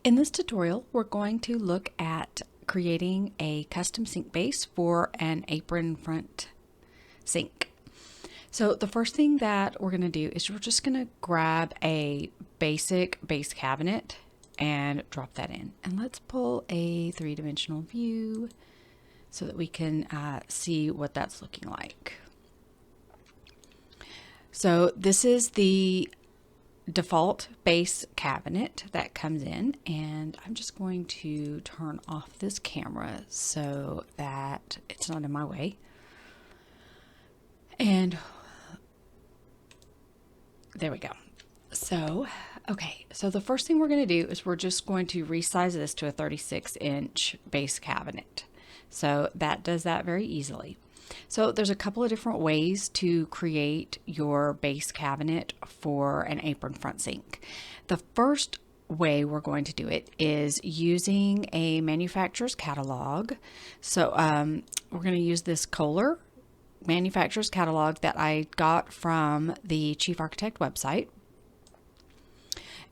In this tutorial, we're going to look at creating a custom sink base for an apron front sink. So the first thing that we're going to do is we're just going to grab a basic base cabinet and drop that in. And let's pull a three-dimensional view so that we can see what that's looking like. So this is the default base cabinet that comes in, and I'm just going to turn off this camera so that it's not in my way. And there we go. So, okay, so the first thing we're going to do is we're just going to resize this to a 36-inch base cabinet. So that does that very easily. So there's a couple of different ways to create your base cabinet for an apron front sink. The first way we're going to do it is using a manufacturer's catalog. So we're going to use this Kohler manufacturer's catalog that I got from the Chief Architect website.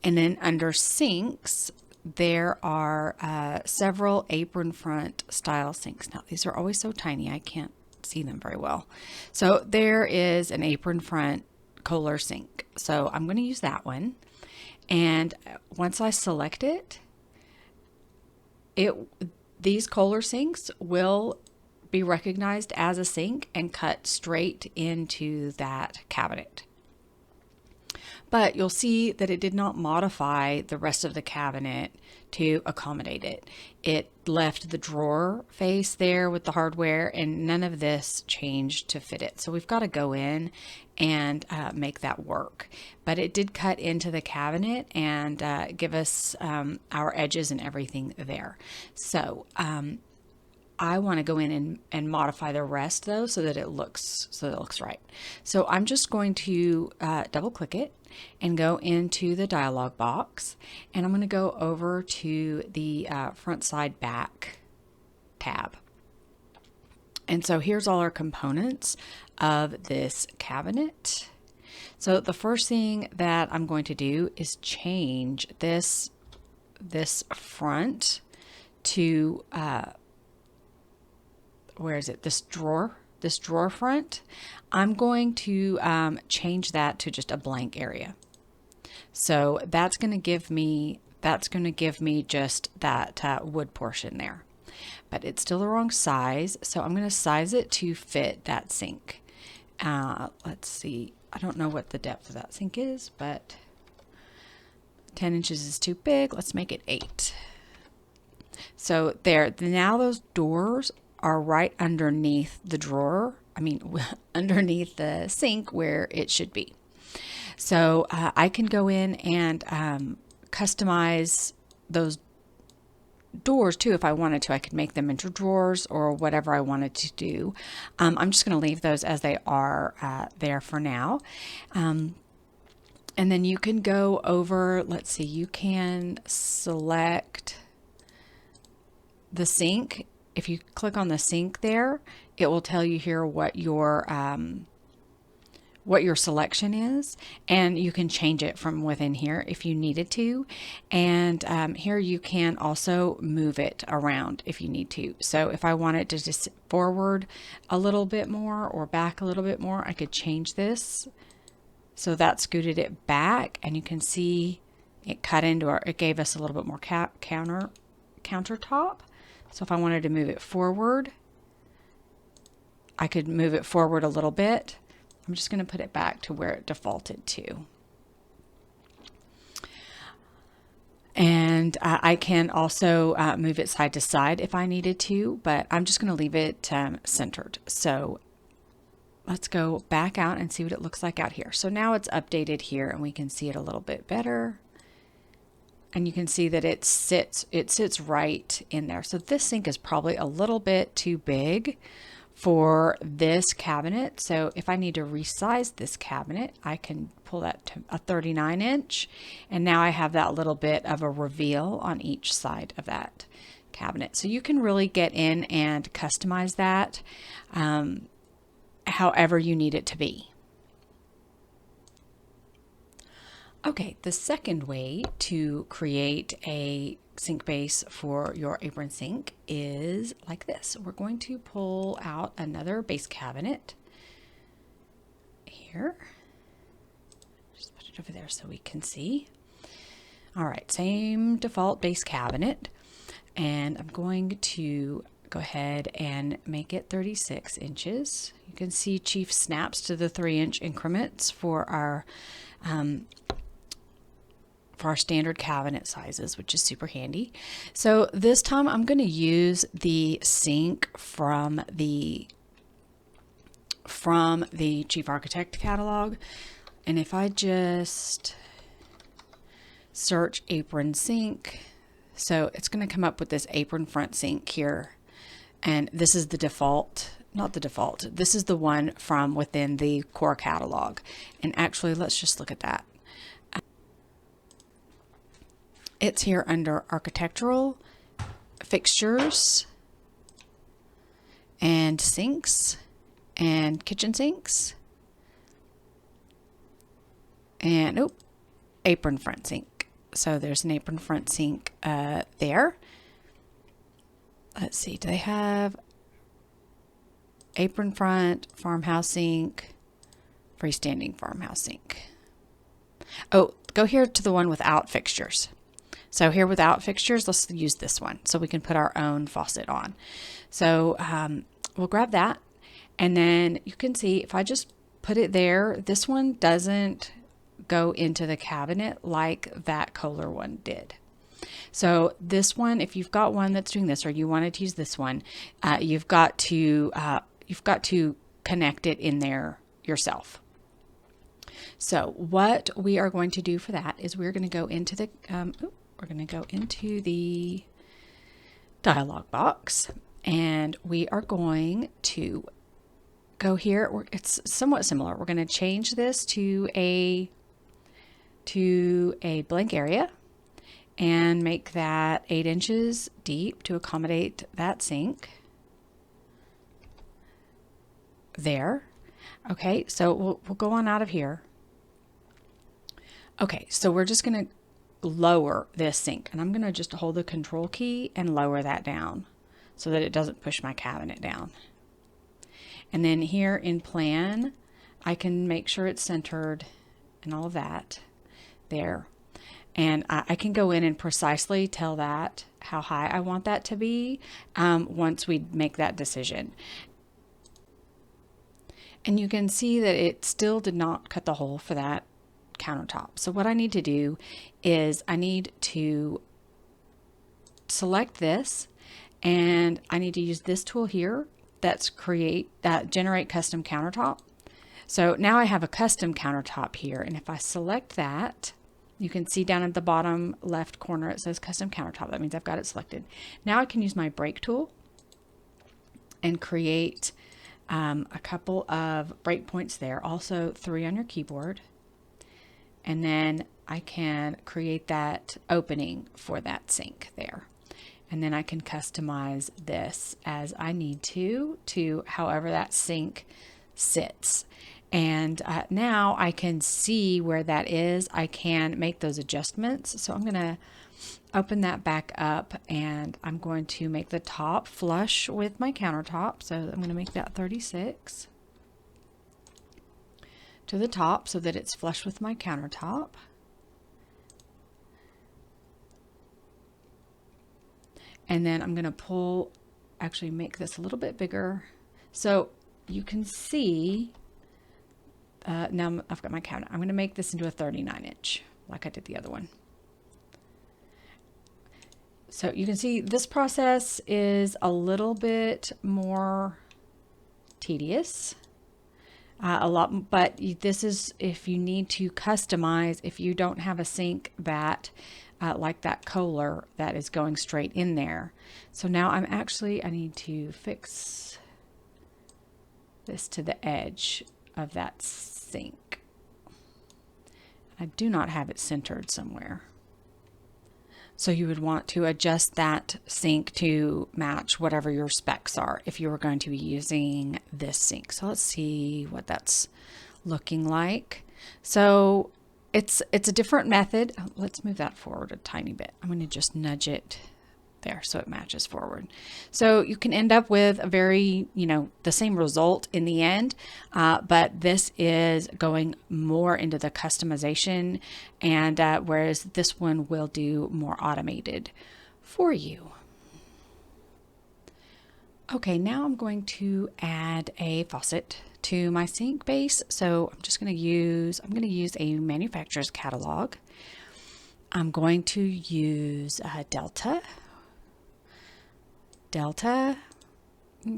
And then under sinks, there are several apron front style sinks. Now these are always so tiny I can't see them very well. So there is an apron front Kohler sink. So I'm going to use that one. And once I select it, these Kohler sinks will be recognized as a sink and cut straight into that cabinet. But you'll see that it did not modify the rest of the cabinet to accommodate it. It left the drawer face there with the hardware, and none of this changed to fit it. So we've got to go in and make that work. But it did cut into the cabinet and give us our edges and everything there. So I want to go in and modify the rest though, so that it looks right. So I'm just going to double click it and go into the dialog box, and I'm going to go over to the front side back tab. And so here's all our components of this cabinet. So the first thing that I'm going to do is change this front to where is it? This drawer front. I'm going to change that to just a blank area. So that's going to give me just that wood portion there. But it's still the wrong size, so I'm going to size it to fit that sink. Let's see. I don't know what the depth of that sink is, but 10 inches is too big. Let's make it 8. So there. Now those doors are right underneath the drawer. Underneath the sink where it should be. So I can go in and customize those doors too if I wanted to. I could make them into drawers or whatever I wanted to do. I'm just going to leave those as they are there for now. And then you can go over, let's see, you can select the sink. If you click on the sink there, it will tell you here what your selection is, and you can change it from within here if you needed to. And here you can also move it around if you need to. So if I wanted to just forward a little bit more or back a little bit more, I could change this. So that scooted it back, and you can see it cut into it gave us a little bit more countertop. So if I wanted to move it forward, I could move it forward a little bit. I'm just going to put it back to where it defaulted to. And I can also move it side to side if I needed to, but I'm just going to leave it centered. So let's go back out and see what it looks like out here. So now it's updated here, and we can see it a little bit better. And you can see that it sits right in there. So this sink is probably a little bit too big for this cabinet. So if I need to resize this cabinet, I can pull that to a 39-inch. And now I have that little bit of a reveal on each side of that cabinet. So you can really get in and customize that however you need it to be. Okay, the second way to create a sink base for your apron sink is like this. We're going to pull out another base cabinet here. Just put it over there so we can see. All right, same default base cabinet. And I'm going to go ahead and make it 36 inches. You can see Chief snaps to the 3-inch increments for our standard cabinet sizes, which is super handy. So this time I'm going to use the sink from the Chief Architect catalog. And if I just search apron sink, so it's going to come up with this apron front sink here. And this is the default, not the default, this is the one from within the core catalog. And actually, let's just look at that. It's here under architectural, fixtures, and sinks, and kitchen sinks, and apron front sink. So there's an apron front sink there. Let's see, do they have apron front, farmhouse sink, freestanding farmhouse sink? Oh, go here to the one without fixtures. So here without fixtures, let's use this one so we can put our own faucet on. So we'll grab that, and then you can see if I just put it there, this one doesn't go into the cabinet like that Kohler one did. So this one, if you've got one that's doing this, or you wanted to use this one, you've got to connect it in there yourself. So what we are going to do for that is we're going to go into the dialog box, and we are going to go here. It's somewhat similar. We're going to change this to a blank area and make that 8 inches deep to accommodate that sink there. Okay, so we'll go on out of here. Okay, so we're just going to lower this sink, and I'm going to just hold the control key and lower that down so that it doesn't push my cabinet down. And then here in plan, I can make sure it's centered and all of that there. And I can go in and precisely tell that how high I want that to be once we make that decision. And you can see that it still did not cut the hole for that countertop. So what I need to do is I need to select this, and I need to use this tool here that's generate custom countertop. So now I have a custom countertop here, and if I select that, you can see down at the bottom left corner it says custom countertop. That means I've got it selected. Now I can use my break tool and create a couple of breakpoints there, also 3 on your keyboard. And then I can create that opening for that sink there. And then I can customize this as I need to however that sink sits. And now I can see where that is. I can make those adjustments. So I'm going to open that back up, and I'm going to make the top flush with my countertop. So I'm going to make that 36 to the top so that it's flush with my countertop. And then I'm going to actually make this a little bit bigger. So you can see, now I've got my cabinet. I'm going to make this into a 39 inch like I did the other one. So you can see this process is a little bit more tedious. But this is if you need to customize, if you don't have a sink that like that Kohler that is going straight in there. So now I need to fix this to the edge of that sink. I do not have it centered somewhere. So you would want to adjust that sink to match whatever your specs are if you were going to be using this sink. So let's see what that's looking like. So it's a different method. Let's move that forward a tiny bit. I'm going to just nudge it there so it matches forward. So you can end up with a very, the same result in the end, but this is going more into the customization, and whereas this one will do more automated for you. Okay, now I'm going to add a faucet to my sink base. So I'm going to use a manufacturer's catalog. I'm going to use Delta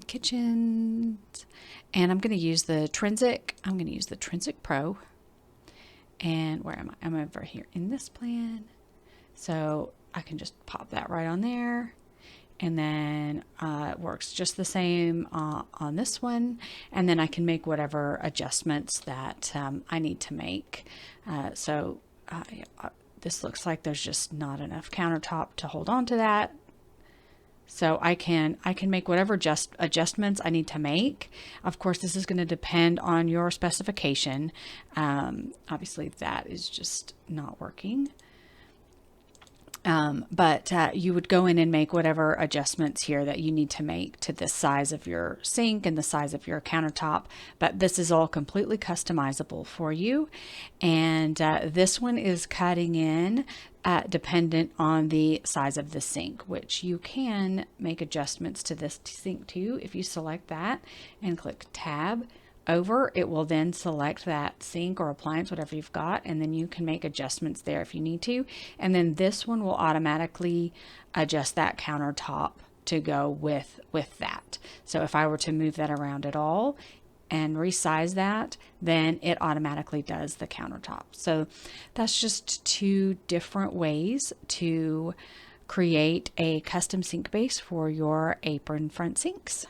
Kitchens, and I'm going to use the Trinsic. I'm going to use the Trinsic Pro. And where am I? I'm over here in this plan. So I can just pop that right on there. And then it works just the same on this one. And then I can make whatever adjustments that I need to make. So this looks like there's just not enough countertop to hold on to that. So I can make whatever adjustments I need to make. Of course, this is going to depend on your specification. Obviously, that is just not working. But you would go in and make whatever adjustments here that you need to make to the size of your sink and the size of your countertop. But this is all completely customizable for you. And this one is cutting in dependent on the size of the sink, which you can make adjustments to this sink too. If you select that and click Tab over, it will then select that sink or appliance, whatever you've got, and then you can make adjustments there if you need to. And then this one will automatically adjust that countertop to go with that. So if I were to move that around at all and resize that, then it automatically does the countertop. So that's just two different ways to create a custom sink base for your apron front sinks.